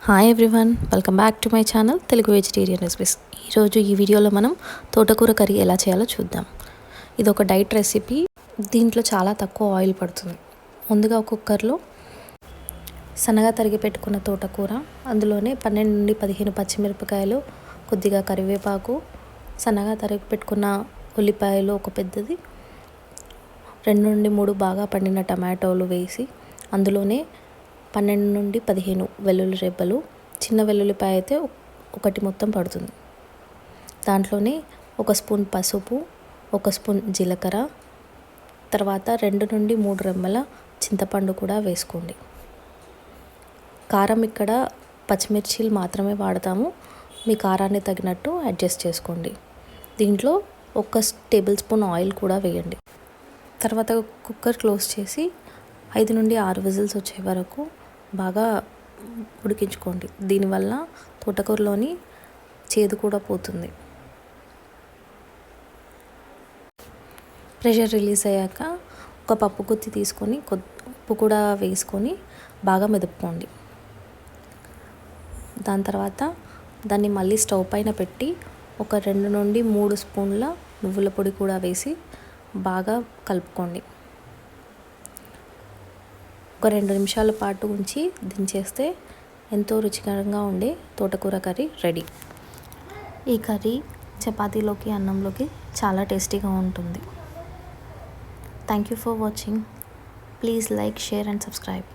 Hi everyone, welcome back to my channel Telugu vegetarian recipes. ఈరోజు ఈ వీడియోలో మనం తోటకూర కర్రీ ఎలా చేయాలో చూద్దాం. ఇది ఒక డైట్ రెసిపీ. దీంట్లో చాలా తక్కువ ఆయిల్ పడుతుంది. ముందుగా ఒక కుక్కర్లో సన్నగా తరిగి పెట్టుకున్న తోటకూర, అందులోనే 12 నుండి 15 పచ్చిమిరపకాయలు, కొద్దిగా కరివేపాకు, సన్నగా తరిగి పెట్టుకున్న ఉల్లిపాయలు ఒక పెద్దది, 2 నుండి 3 బాగా పండిన టమాటోలు వేసి అందులోనే 12 నుండి 15 వెల్లుల్లి రెబ్బలు, చిన్న వెల్లుల్లిపాయ అయితే ఒకటి మొత్తం పడుతుంది. దాంట్లోనే 1 స్పూన్ పసుపు, 1 స్పూన్ జీలకర్ర, తర్వాత 2 నుండి 3 రెమ్మల చింతపండు కూడా వేసుకోండి. కారం ఇక్కడ పచ్చిమిర్చీలు మాత్రమే వాడతాము, మీ కారాన్ని తగినట్టు అడ్జస్ట్ చేసుకోండి. దీంట్లో 1 టేబుల్ స్పూన్ ఆయిల్ కూడా వేయండి. తర్వాత కుక్కర్ క్లోజ్ చేసి 5 నుండి 6 విజిల్స్ వచ్చే వరకు బాగా ఉడికించుకోండి. దీనివల్ల తోటకూరలోని చేదు కూడా పోతుంది. ప్రెషర్ రిలీజ్ అయ్యాక ఒక పప్పు గుత్తి తీసుకొని ఉప్పు కూడా వేసుకొని బాగా మెదుపుకోండి. దాని తర్వాత దాన్ని మళ్ళీ స్టవ్ పైన పెట్టి ఒక 2 నుండి 3 స్పూన్ల నువ్వుల పొడి కూడా వేసి బాగా కలుపుకోండి. ఒక 2 నిమిషాల పాటు ఉంచి దించేస్తే ఎంతో రుచికరంగా ఉండే తోటకూర కర్రీ రెడీ. ఈ కర్రీ చపాతీలోకి, అన్నంలోకి చాలా టేస్టీగా ఉంటుంది. Thank you for watching. Please like, share and subscribe.